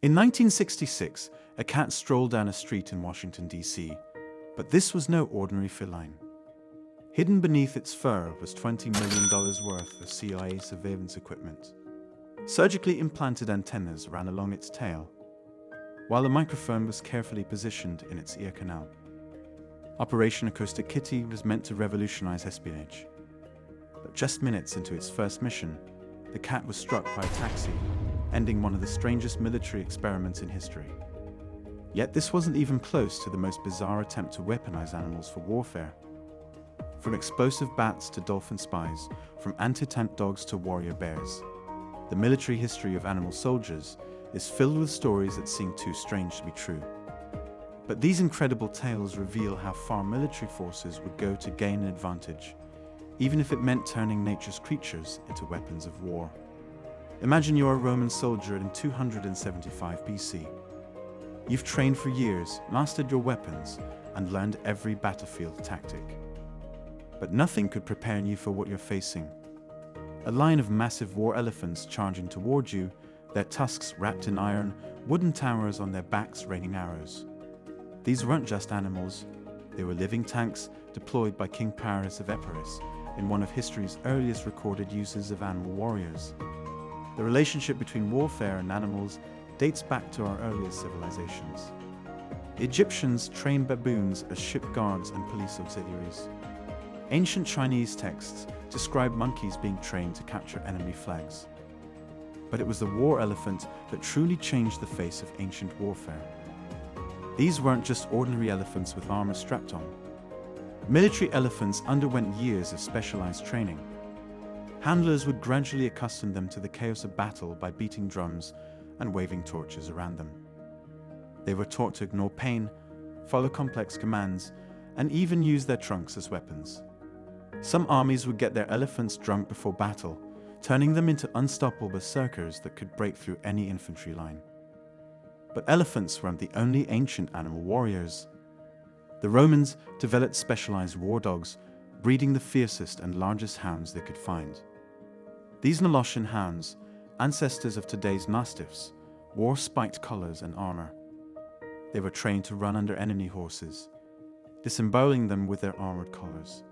In 1966, a cat strolled down a street in Washington, D.C., but this was no ordinary feline. Hidden beneath its fur was $20 million worth of CIA surveillance equipment. Surgically implanted antennas ran along its tail, while a microphone was carefully positioned in its ear canal. Operation Acoustic Kitty was meant to revolutionize espionage. But just minutes into its first mission, the cat was struck by a taxi, ending one of the strangest military experiments in history. Yet this wasn't even close to the most bizarre attempt to weaponize animals for warfare. From explosive bats to dolphin spies, from anti-tank dogs to warrior bears, the military history of animal soldiers is filled with stories that seem too strange to be true. But these incredible tales reveal how far military forces would go to gain an advantage, even if it meant turning nature's creatures into weapons of war. Imagine you're a Roman soldier in 275 BC. You've trained for years, mastered your weapons, and learned every battlefield tactic. But nothing could prepare you for what you're facing. A line of massive war elephants charging toward you, their tusks wrapped in iron, wooden towers on their backs raining arrows. These weren't just animals, they were living tanks deployed by King Paris of Epirus in one of history's earliest recorded uses of animal warriors. The relationship between warfare and animals dates back to our earliest civilizations. The Egyptians trained baboons as ship guards and police auxiliaries. Ancient Chinese texts describe monkeys being trained to capture enemy flags. But it was the war elephant that truly changed the face of ancient warfare. These weren't just ordinary elephants with armor strapped on. Military elephants underwent years of specialized training. Handlers would gradually accustom them to the chaos of battle by beating drums and waving torches around them. They were taught to ignore pain, follow complex commands, and even use their trunks as weapons. Some armies would get their elephants drunk before battle, turning them into unstoppable berserkers that could break through any infantry line. But elephants weren't the only ancient animal warriors. The Romans developed specialized war dogs, breeding the fiercest and largest hounds they could find. These Naloshan hounds, ancestors of today's mastiffs, wore spiked collars and armor. They were trained to run under enemy horses, disemboweling them with their armored collars.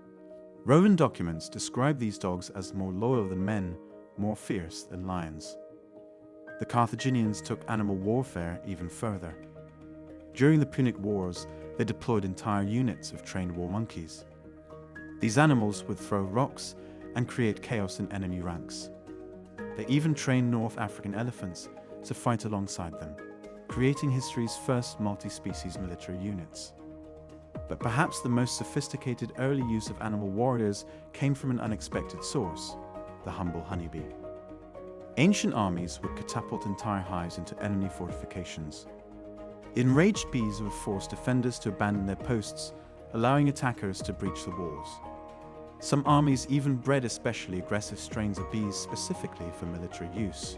Roman documents describe these dogs as more loyal than men, more fierce than lions. The Carthaginians took animal warfare even further. During the Punic Wars, they deployed entire units of trained war monkeys. These animals would throw rocks and create chaos in enemy ranks. They even trained North African elephants to fight alongside them, creating history's first multi-species military units. But perhaps the most sophisticated early use of animal warriors came from an unexpected source: the humble honeybee. Ancient armies would catapult entire hives into enemy fortifications. Enraged bees would force defenders to abandon their posts, allowing attackers to breach the walls. Some armies even bred especially aggressive strains of bees specifically for military use.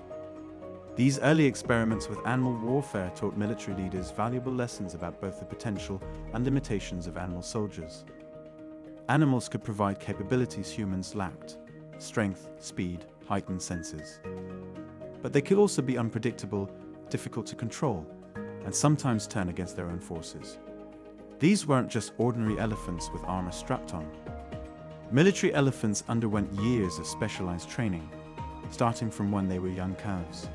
These early experiments with animal warfare taught military leaders valuable lessons about both the potential and limitations of animal soldiers. Animals could provide capabilities humans lacked: strength, speed, heightened senses. But they could also be unpredictable, difficult to control, and sometimes turn against their own forces. These weren't just ordinary elephants with armor strapped on. Military elephants underwent years of specialized training, starting from when they were young calves.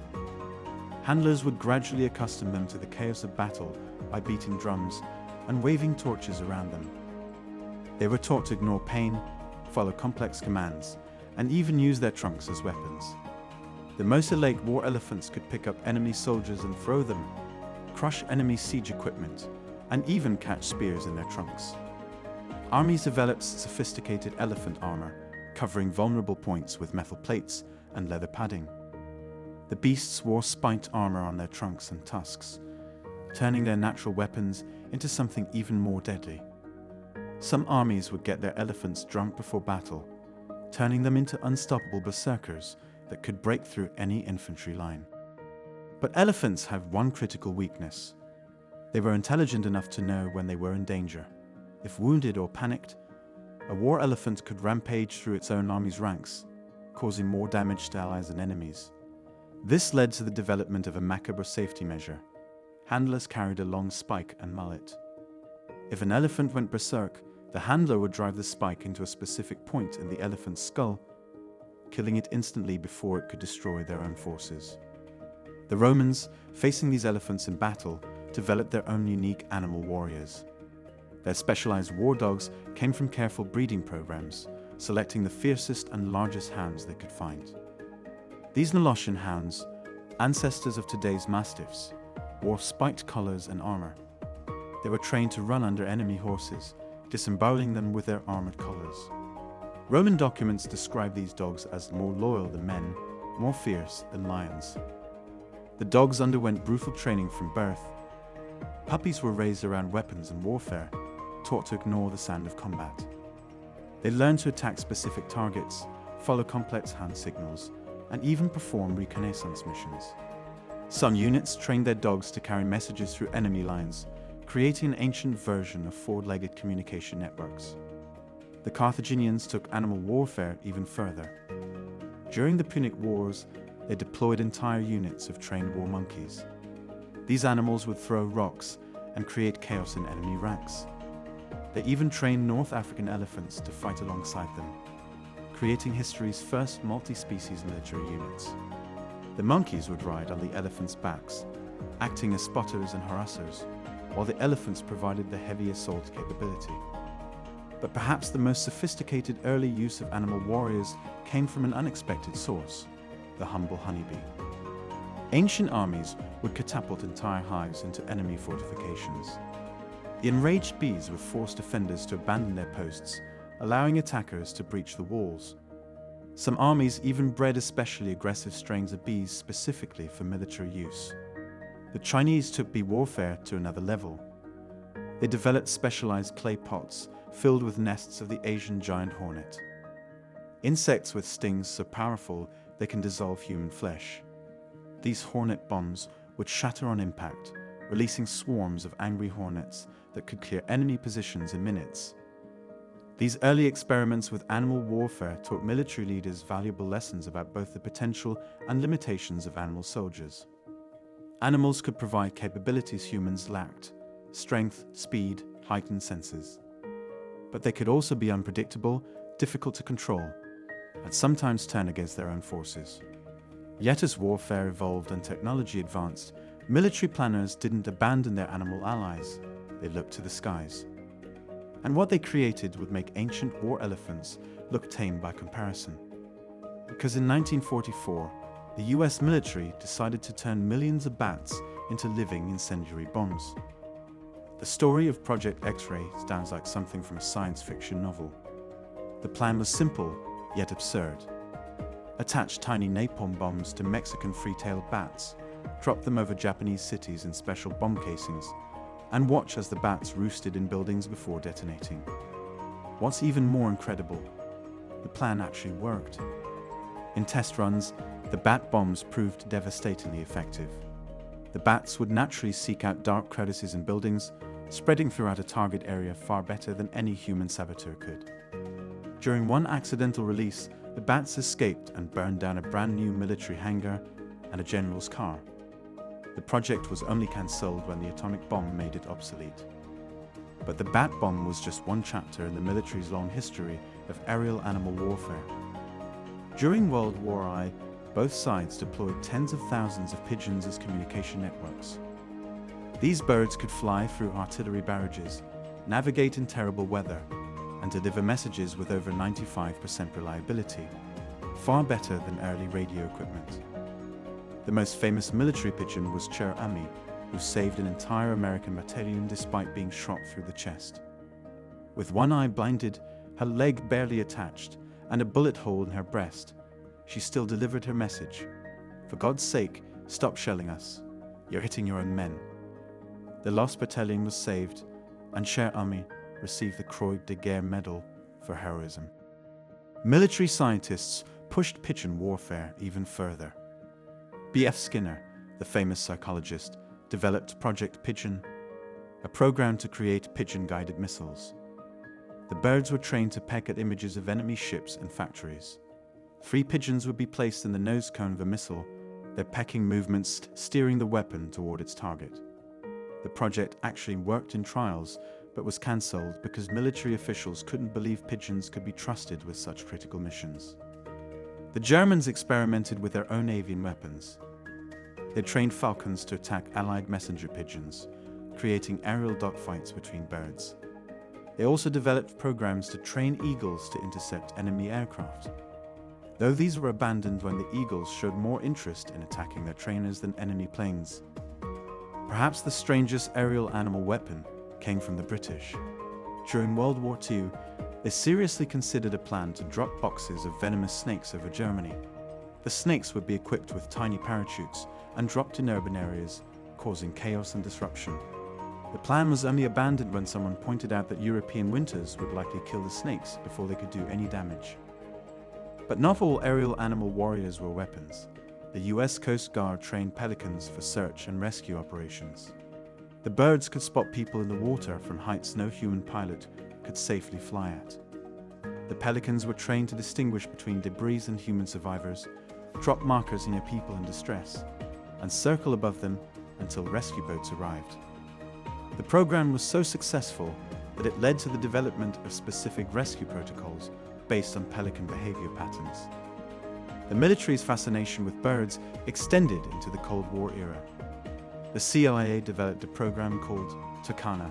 Handlers would gradually accustom them to the chaos of battle by beating drums and waving torches around them. They were taught to ignore pain, follow complex commands, and even use their trunks as weapons. The most elite war elephants could pick up enemy soldiers and throw them, crush enemy siege equipment, and even catch spears in their trunks. Armies developed sophisticated elephant armor, covering vulnerable points with metal plates and leather padding. The beasts wore spiked armor on their trunks and tusks, turning their natural weapons into something even more deadly. Some armies would get their elephants drunk before battle, turning them into unstoppable berserkers that could break through any infantry line. But elephants have one critical weakness. They were intelligent enough to know when they were in danger. If wounded or panicked, a war elephant could rampage through its own army's ranks, causing more damage to allies and enemies. This led to the development of a macabre safety measure. Handlers carried a long spike and mallet. If an elephant went berserk, the handler would drive the spike into a specific point in the elephant's skull, killing it instantly before it could destroy their own forces. The Romans, facing these elephants in battle, developed their own unique animal warriors. Their specialized war dogs came from careful breeding programs, selecting the fiercest and largest hounds they could find. These Naloshan hounds, ancestors of today's mastiffs, wore spiked collars and armor. They were trained to run under enemy horses, disemboweling them with their armored collars. Roman documents describe these dogs as more loyal than men, more fierce than lions. The dogs underwent brutal training from birth. Puppies were raised around weapons and warfare, taught to ignore the sound of combat. They learned to attack specific targets, follow complex hand signals, and even perform reconnaissance missions. Some units trained their dogs to carry messages through enemy lines, creating an ancient version of four-legged communication networks. The Carthaginians took animal warfare even further. During the Punic Wars, they deployed entire units of trained war monkeys. These animals would throw rocks and create chaos in enemy ranks. They even trained North African elephants to fight alongside them, creating history's first multi-species military units. The monkeys would ride on the elephants' backs, acting as spotters and harassers, while the elephants provided the heavy assault capability. But perhaps the most sophisticated early use of animal warriors came from an unexpected source: the humble honeybee. Ancient armies would catapult entire hives into enemy fortifications. The enraged bees would force defenders to abandon their posts, allowing attackers to breach the walls. Some armies even bred especially aggressive strains of bees specifically for military use. The Chinese took bee warfare to another level. They developed specialized clay pots filled with nests of the Asian giant hornet. Insects with stings so powerful they can dissolve human flesh. These hornet bombs would shatter on impact, releasing swarms of angry hornets that could clear enemy positions in minutes. These early experiments with animal warfare taught military leaders valuable lessons about both the potential and limitations of animal soldiers. Animals could provide capabilities humans lacked: strength, speed, heightened senses. But they could also be unpredictable, difficult to control, and sometimes turn against their own forces. Yet as warfare evolved and technology advanced, military planners didn't abandon their animal allies. They looked to the skies. And what they created would make ancient war elephants look tame by comparison. Because in 1944, the US military decided to turn millions of bats into living incendiary bombs. The story of Project X-Ray sounds like something from a science fiction novel. The plan was simple, yet absurd. Attach tiny napalm bombs to Mexican free-tailed bats, drop them over Japanese cities in special bomb casings, and watch as the bats roosted in buildings before detonating. What's even more incredible, the plan actually worked. In test runs, the bat bombs proved devastatingly effective. The bats would naturally seek out dark crevices in buildings, spreading throughout a target area far better than any human saboteur could. During one accidental release, the bats escaped and burned down a brand new military hangar and a general's car. The project was only cancelled when the atomic bomb made it obsolete. But the bat bomb was just one chapter in the military's long history of aerial animal warfare. During World War I, both sides deployed tens of thousands of pigeons as communication networks. These birds could fly through artillery barrages, navigate in terrible weather, and deliver messages with over 95% reliability, far better than early radio equipment. The most famous military pigeon was Cher Ami, who saved an entire American battalion despite being shot through the chest. With one eye blinded, her leg barely attached, and a bullet hole in her breast, she still delivered her message: "For God's sake, stop shelling us. You're hitting your own men." The lost battalion was saved, and Cher Ami received the Croix de Guerre Medal for heroism. Military scientists pushed pigeon warfare even further. B.F. Skinner, the famous psychologist, developed Project Pigeon, a program to create pigeon-guided missiles. The birds were trained to peck at images of enemy ships and factories. 3 pigeons would be placed in the nose cone of a missile, their pecking movements steering the weapon toward its target. The project actually worked in trials, but was cancelled because military officials couldn't believe pigeons could be trusted with such critical missions. The Germans experimented with their own avian weapons. They trained falcons to attack Allied messenger pigeons, creating aerial dogfights between birds. They also developed programs to train eagles to intercept enemy aircraft. Though these were abandoned when the eagles showed more interest in attacking their trainers than enemy planes. Perhaps the strangest aerial animal weapon came from the British. During World War II, they seriously considered a plan to drop boxes of venomous snakes over Germany. The snakes would be equipped with tiny parachutes and dropped in urban areas, causing chaos and disruption. The plan was only abandoned when someone pointed out that European winters would likely kill the snakes before they could do any damage. But not all aerial animal warriors were weapons. The US Coast Guard trained pelicans for search and rescue operations. The birds could spot people in the water from heights no human pilot could safely fly at. The pelicans were trained to distinguish between debris and human survivors, drop markers near people in distress, and circle above them until rescue boats arrived. The program was so successful that it led to the development of specific rescue protocols based on pelican behavior patterns. The military's fascination with birds extended into the Cold War era. The CIA developed a program called Tucana,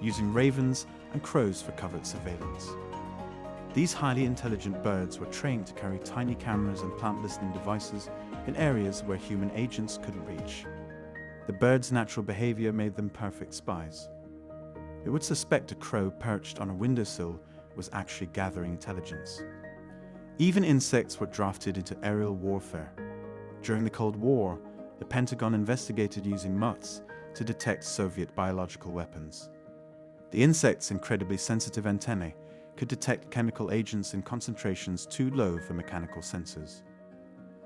using ravens and crows for covert surveillance. These highly intelligent birds were trained to carry tiny cameras and plant listening devices in areas where human agents couldn't reach. The birds' natural behavior made them perfect spies. They would suspect a crow perched on a windowsill was actually gathering intelligence. Even insects were drafted into aerial warfare. During the Cold War, the Pentagon investigated using moths to detect Soviet biological weapons. The insect's incredibly sensitive antennae could detect chemical agents in concentrations too low for mechanical sensors.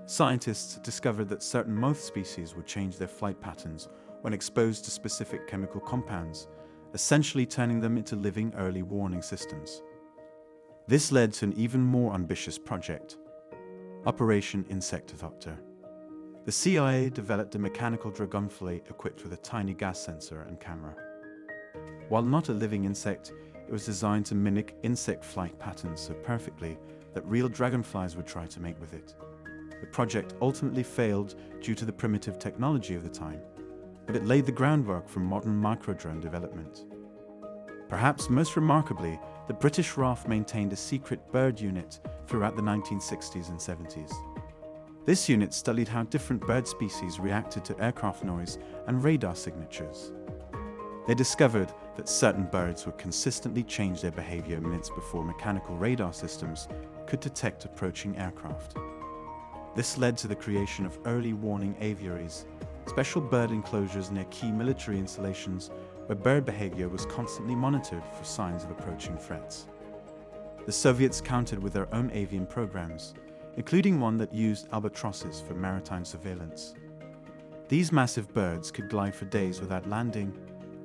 Scientists discovered that certain moth species would change their flight patterns when exposed to specific chemical compounds, essentially turning them into living early warning systems. This led to an even more ambitious project, Operation Insectothopter. The CIA developed a mechanical dragonfly equipped with a tiny gas sensor and camera. While not a living insect, it was designed to mimic insect flight patterns so perfectly that real dragonflies would try to mate with it. The project ultimately failed due to the primitive technology of the time, but it laid the groundwork for modern microdrone development. Perhaps most remarkably, the British RAF maintained a secret bird unit throughout the 1960s and 70s. This unit studied how different bird species reacted to aircraft noise and radar signatures. They discovered that certain birds would consistently change their behavior minutes before mechanical radar systems could detect approaching aircraft. This led to the creation of early warning aviaries, special bird enclosures near key military installations where bird behavior was constantly monitored for signs of approaching threats. The Soviets countered with their own avian programs, including one that used albatrosses for maritime surveillance. These massive birds could glide for days without landing,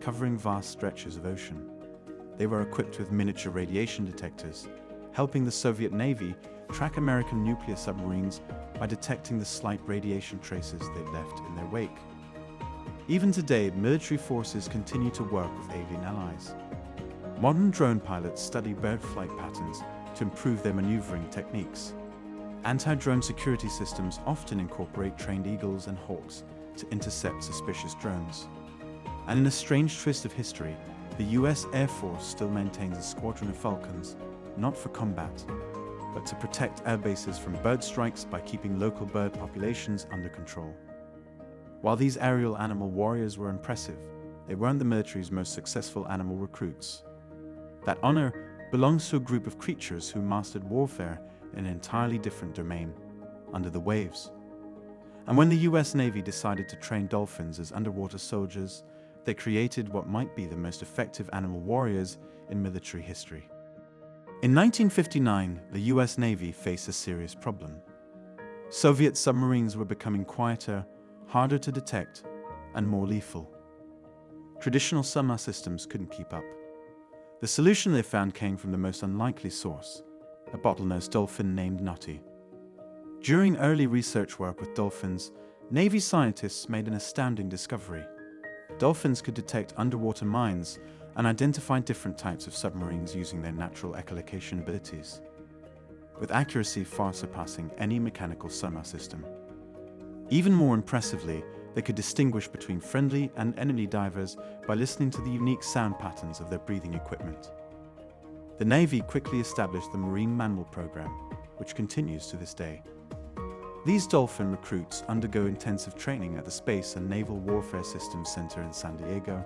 covering vast stretches of ocean. They were equipped with miniature radiation detectors, helping the Soviet Navy track American nuclear submarines by detecting the slight radiation traces they'd left in their wake. Even today, military forces continue to work with avian allies. Modern drone pilots study bird flight patterns to improve their maneuvering techniques. Anti-drone security systems often incorporate trained eagles and hawks to intercept suspicious drones. And in a strange twist of history, the US Air Force still maintains a squadron of Falcons, not for combat, but to protect air bases from bird strikes by keeping local bird populations under control. While these aerial animal warriors were impressive, they weren't the military's most successful animal recruits. That honor belongs to a group of creatures who mastered warfare in an entirely different domain, under the waves. And when the US Navy decided to train dolphins as underwater soldiers, they created what might be the most effective animal warriors in military history. In 1959, the US Navy faced a serious problem. Soviet submarines were becoming quieter, harder to detect, and more lethal. Traditional sonar systems couldn't keep up. The solution they found came from the most unlikely source, a bottlenose dolphin named Noti. During early research work with dolphins, Navy scientists made an astounding discovery. Dolphins could detect underwater mines and identify different types of submarines using their natural echolocation abilities, with accuracy far surpassing any mechanical sonar system. Even more impressively, they could distinguish between friendly and enemy divers by listening to the unique sound patterns of their breathing equipment. The Navy quickly established the Marine Mammal Program, which continues to this day. These dolphin recruits undergo intensive training at the Space and Naval Warfare Systems Center in San Diego.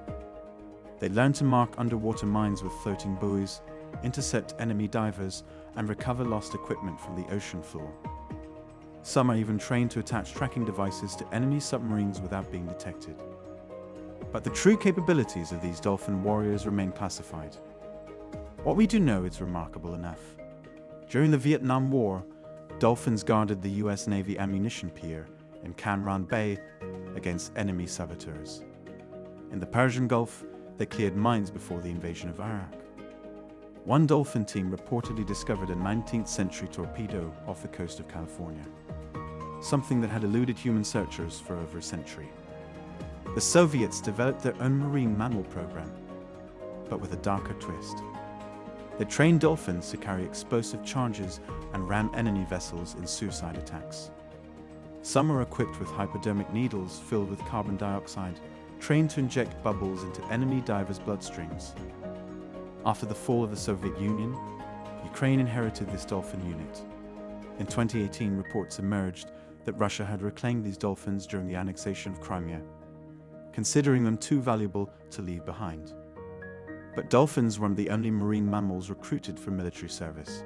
They learn to mark underwater mines with floating buoys, intercept enemy divers, and recover lost equipment from the ocean floor. Some are even trained to attach tracking devices to enemy submarines without being detected. But the true capabilities of these dolphin warriors remain classified. What we do know is remarkable enough. During the Vietnam War, dolphins guarded the US Navy ammunition pier in Cam Ranh Bay against enemy saboteurs. In the Persian Gulf, they cleared mines before the invasion of Iraq. One dolphin team reportedly discovered a 19th century torpedo off the coast of California, something that had eluded human searchers for over a century. The Soviets developed their own marine mammal program, but with a darker twist. They trained dolphins to carry explosive charges and ram enemy vessels in suicide attacks. Some are equipped with hypodermic needles filled with carbon dioxide, trained to inject bubbles into enemy divers' bloodstreams. After the fall of the Soviet Union, Ukraine inherited this dolphin unit. In 2018, reports emerged that Russia had reclaimed these dolphins during the annexation of Crimea, considering them too valuable to leave behind. But dolphins weren't the only marine mammals recruited for military service.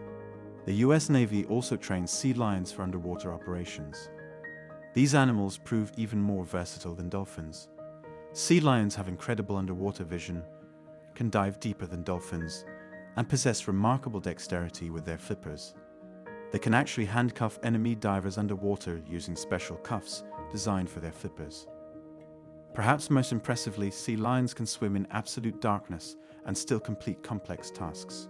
The US Navy also trained sea lions for underwater operations. These animals proved even more versatile than dolphins. Sea lions have incredible underwater vision, can dive deeper than dolphins, and possess remarkable dexterity with their flippers. They can actually handcuff enemy divers underwater using special cuffs designed for their flippers. Perhaps most impressively, sea lions can swim in absolute darkness and still complete complex tasks.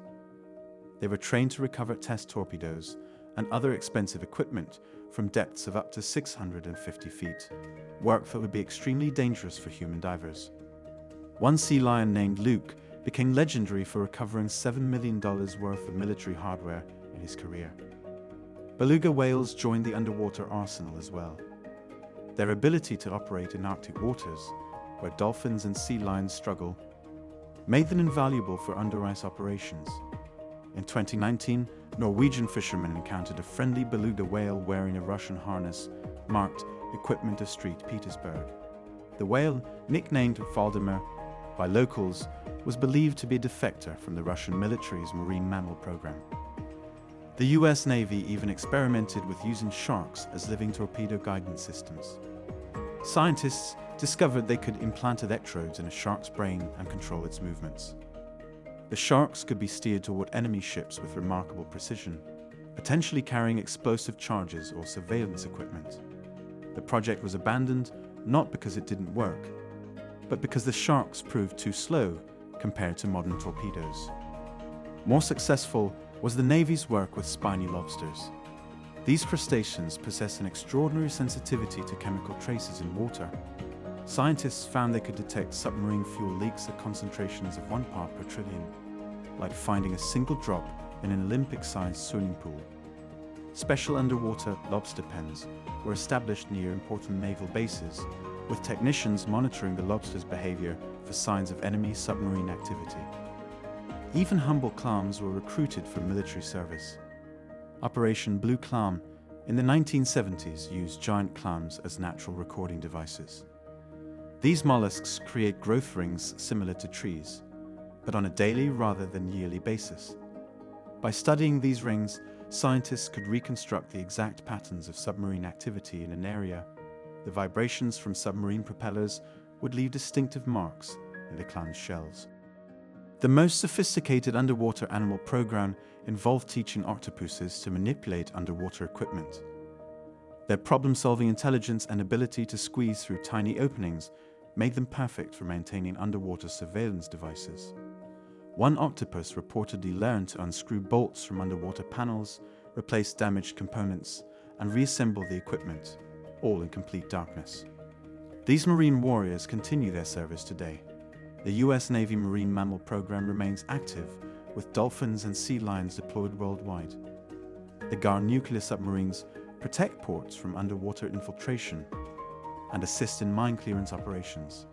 They were trained to recover test torpedoes and other expensive equipment from depths of up to 650 feet, work that would be extremely dangerous for human divers. One sea lion named Luke became legendary for recovering $7 million worth of military hardware in his career. Beluga whales joined the underwater arsenal as well. Their ability to operate in Arctic waters, where dolphins and sea lions struggle, made them invaluable for under-ice operations. In 2019, Norwegian fishermen encountered a friendly beluga whale wearing a Russian harness marked Equipment of St. Petersburg. The whale, nicknamed Valdemar by locals, was believed to be a defector from the Russian military's marine mammal program. The US Navy even experimented with using sharks as living torpedo guidance systems. Scientists discovered they could implant electrodes in a shark's brain and control its movements. The sharks could be steered toward enemy ships with remarkable precision, potentially carrying explosive charges or surveillance equipment. The project was abandoned not because it didn't work, but because the sharks proved too slow compared to modern torpedoes. More successful was the Navy's work with spiny lobsters. These crustaceans possess an extraordinary sensitivity to chemical traces in water. Scientists found they could detect submarine fuel leaks at concentrations of 1 part per trillion, like finding a single drop in an Olympic-sized swimming pool. Special underwater lobster pens were established near important naval bases, with technicians monitoring the lobsters' behavior for signs of enemy submarine activity. Even humble clams were recruited for military service. Operation Blue Clam in the 1970s used giant clams as natural recording devices. These mollusks create growth rings similar to trees, but on a daily rather than yearly basis. By studying these rings, scientists could reconstruct the exact patterns of submarine activity in an area. The vibrations from submarine propellers would leave distinctive marks in the clam's shells. The most sophisticated underwater animal program involved teaching octopuses to manipulate underwater equipment. Their problem-solving intelligence and ability to squeeze through tiny openings made them perfect for maintaining underwater surveillance devices. One octopus reportedly learned to unscrew bolts from underwater panels, replace damaged components, and reassemble the equipment, all in complete darkness. These marine warriors continue their service today. The US Navy Marine Mammal Program remains active, with dolphins and sea lions deployed worldwide. The GAR nuclear submarines protect ports from underwater infiltration and assist in mine clearance operations.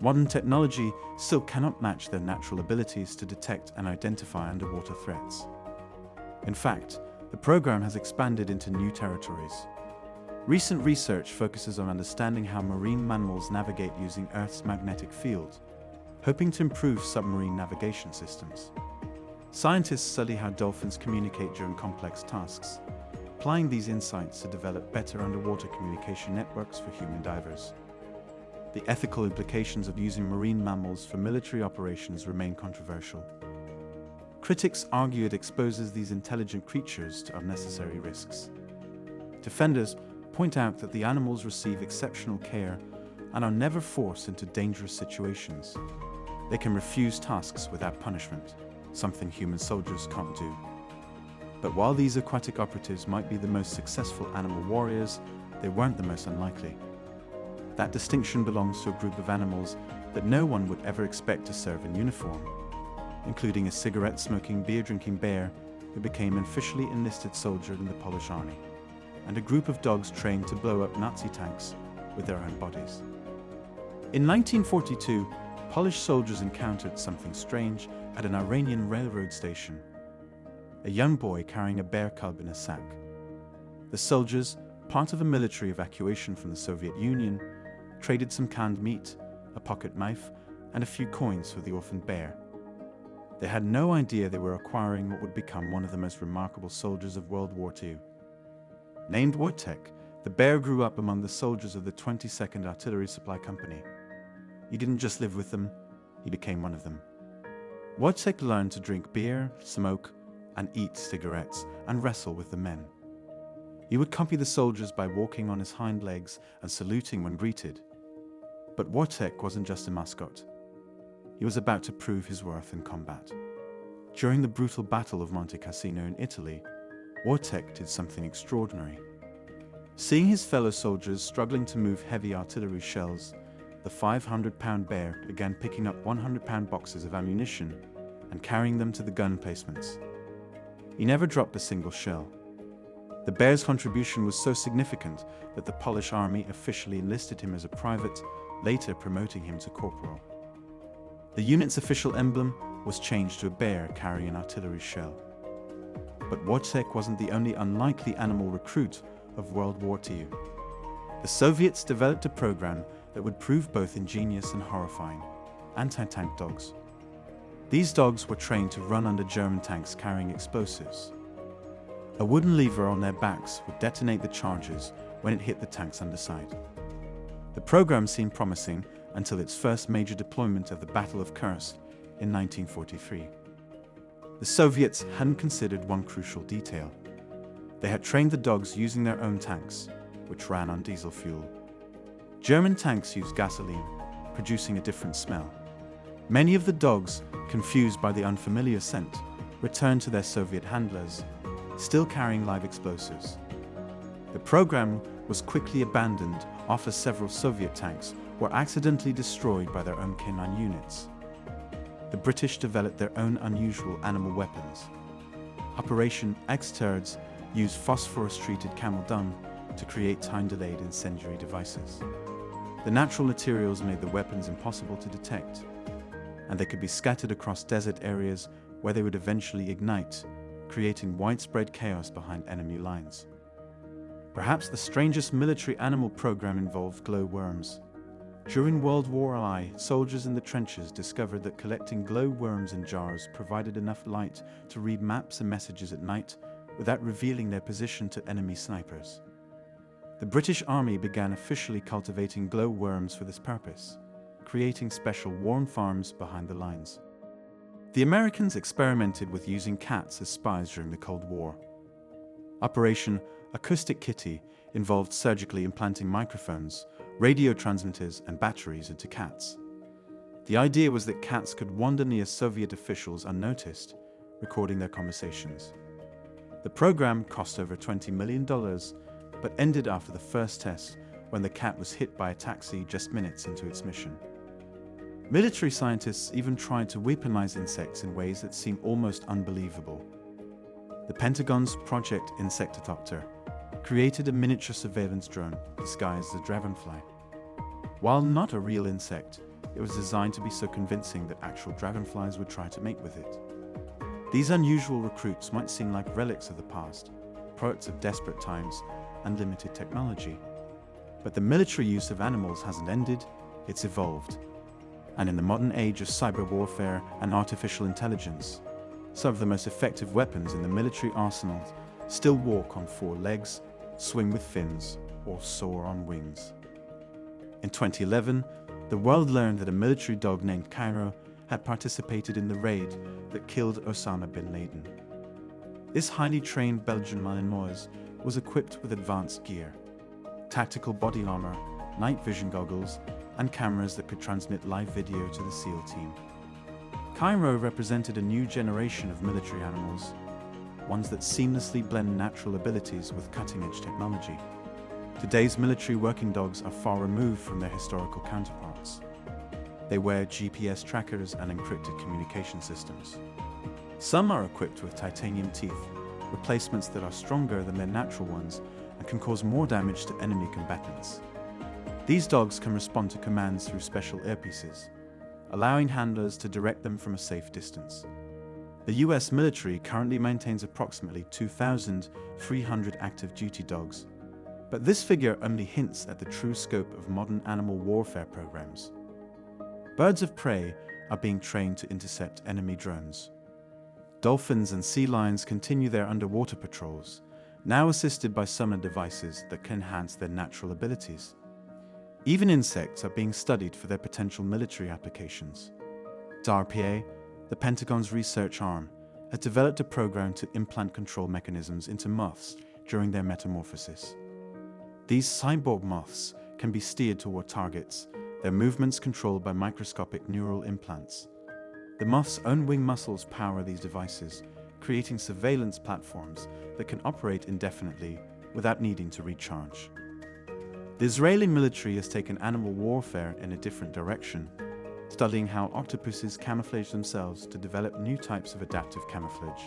Modern technology still cannot match their natural abilities to detect and identify underwater threats. In fact, the program has expanded into new territories. Recent research focuses on understanding how marine mammals navigate using Earth's magnetic field, hoping to improve submarine navigation systems. Scientists study how dolphins communicate during complex tasks, applying these insights to develop better underwater communication networks for human divers. The ethical implications of using marine mammals for military operations remain controversial. Critics argue it exposes these intelligent creatures to unnecessary risks. Defenders point out that the animals receive exceptional care and are never forced into dangerous situations. They can refuse tasks without punishment, something human soldiers can't do. But while these aquatic operatives might be the most successful animal warriors, they weren't the most unlikely. That distinction belongs to a group of animals that no one would ever expect to serve in uniform, including a cigarette-smoking, beer-drinking bear who became an officially enlisted soldier in the Polish army, and a group of dogs trained to blow up Nazi tanks with their own bodies. In 1942, Polish soldiers encountered something strange at an Iranian railroad station. A young boy carrying a bear cub in a sack. The soldiers, part of a military evacuation from the Soviet Union, traded some canned meat, a pocket knife, and a few coins for the orphaned bear. They had no idea they were acquiring what would become one of the most remarkable soldiers of World War II. Named Wojtek, the bear grew up among the soldiers of the 22nd Artillery Supply Company. He didn't just live with them, he became one of them. Wojtek learned to drink beer, smoke, and eat cigarettes, and wrestle with the men. He would copy the soldiers by walking on his hind legs and saluting when greeted. But Wojtek wasn't just a mascot. He was about to prove his worth in combat. During the brutal Battle of Monte Cassino in Italy, Wojtek did something extraordinary. Seeing his fellow soldiers struggling to move heavy artillery shells, the 500-pound bear began picking up 100-pound boxes of ammunition and carrying them to the gun emplacements. He never dropped a single shell. The bear's contribution was so significant that the Polish army officially enlisted him as a private, later promoting him to corporal. The unit's official emblem was changed to a bear carrying an artillery shell. But Wojtek wasn't the only unlikely animal recruit of World War II. The Soviets developed a program that would prove both ingenious and horrifying: anti-tank dogs. These dogs were trained to run under German tanks carrying explosives. A wooden lever on their backs would detonate the charges when it hit the tank's underside. The program seemed promising until its first major deployment of the Battle of Kursk in 1943. The Soviets hadn't considered one crucial detail. They had trained the dogs using their own tanks, which ran on diesel fuel. German tanks used gasoline, producing a different smell. Many of the dogs, confused by the unfamiliar scent, returned to their Soviet handlers, still carrying live explosives. The program was quickly abandoned after several Soviet tanks were accidentally destroyed by their own canine units. The British developed their own unusual animal weapons. Operation X-Turds used phosphorus-treated camel dung to create time-delayed incendiary devices. The natural materials made the weapons impossible to detect, and they could be scattered across desert areas where they would eventually ignite, creating widespread chaos behind enemy lines. Perhaps the strangest military animal program involved glowworms. During World War I, soldiers in the trenches discovered that collecting glowworms in jars provided enough light to read maps and messages at night without revealing their position to enemy snipers. The British Army began officially cultivating glowworms for this purpose, creating special worm farms behind the lines. The Americans experimented with using cats as spies during the Cold War. Operation Acoustic Kitty involved surgically implanting microphones, radio transmitters, and batteries into cats. The idea was that cats could wander near Soviet officials unnoticed, recording their conversations. The program cost over $20 million but ended after the first test when the cat was hit by a taxi just minutes into its mission. Military scientists even tried to weaponize insects in ways that seem almost unbelievable. The Pentagon's Project Insectodopter created a miniature surveillance drone disguised as a dragonfly. While not a real insect, it was designed to be so convincing that actual dragonflies would try to mate with it. These unusual recruits might seem like relics of the past, products of desperate times and limited technology. But the military use of animals hasn't ended, it's evolved. And in the modern age of cyber warfare and artificial intelligence, some of the most effective weapons in the military arsenal still walk on four legs, swing with fins, or soar on wings. In 2011, the world learned that a military dog named Cairo had participated in the raid that killed Osama bin Laden. This highly trained Belgian Malinois was equipped with advanced gear, tactical body armor, night vision goggles, and cameras that could transmit live video to the SEAL team. Cairo represented a new generation of military animals, ones that seamlessly blend natural abilities with cutting-edge technology. Today's military working dogs are far removed from their historical counterparts. They wear GPS trackers and encrypted communication systems. Some are equipped with titanium teeth, replacements that are stronger than their natural ones and can cause more damage to enemy combatants. These dogs can respond to commands through special earpieces, allowing handlers to direct them from a safe distance. The US military currently maintains approximately 2,300 active duty dogs, but this figure only hints at the true scope of modern animal warfare programs. Birds of prey are being trained to intercept enemy drones. Dolphins and sea lions continue their underwater patrols, now assisted by sonar devices that can enhance their natural abilities. Even insects are being studied for their potential military applications. DARPA, the Pentagon's research arm, has developed a program to implant control mechanisms into moths during their metamorphosis. These cyborg moths can be steered toward targets, their movements controlled by microscopic neural implants. The moth's own wing muscles power these devices, creating surveillance platforms that can operate indefinitely without needing to recharge. The Israeli military has taken animal warfare in a different direction, studying how octopuses camouflage themselves to develop new types of adaptive camouflage.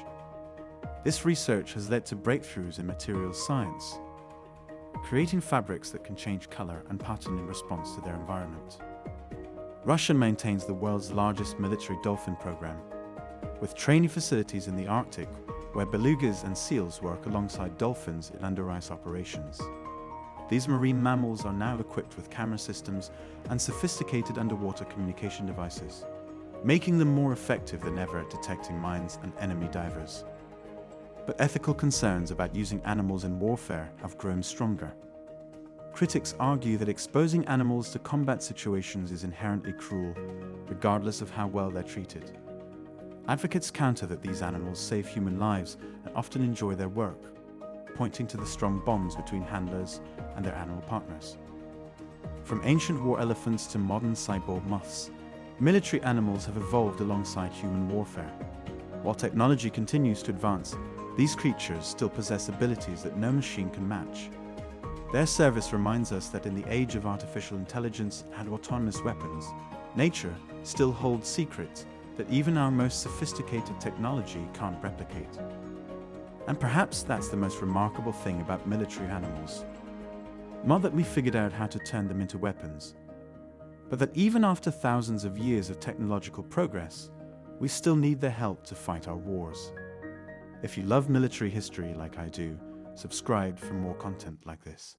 This research has led to breakthroughs in materials science, creating fabrics that can change color and pattern in response to their environment. Russia maintains the world's largest military dolphin program, with training facilities in the Arctic where belugas and seals work alongside dolphins in under-ice operations. These marine mammals are now equipped with camera systems and sophisticated underwater communication devices, making them more effective than ever at detecting mines and enemy divers. But ethical concerns about using animals in warfare have grown stronger. Critics argue that exposing animals to combat situations is inherently cruel, regardless of how well they're treated. Advocates counter that these animals save human lives and often enjoy their work, pointing to the strong bonds between handlers and their animal partners. From ancient war elephants to modern cyborg moths, military animals have evolved alongside human warfare. While technology continues to advance, these creatures still possess abilities that no machine can match. Their service reminds us that in the age of artificial intelligence and autonomous weapons, nature still holds secrets that even our most sophisticated technology can't replicate. And perhaps that's the most remarkable thing about military animals. Not that we figured out how to turn them into weapons, but that even after thousands of years of technological progress, we still need their help to fight our wars. If you love military history like I do, subscribe for more content like this.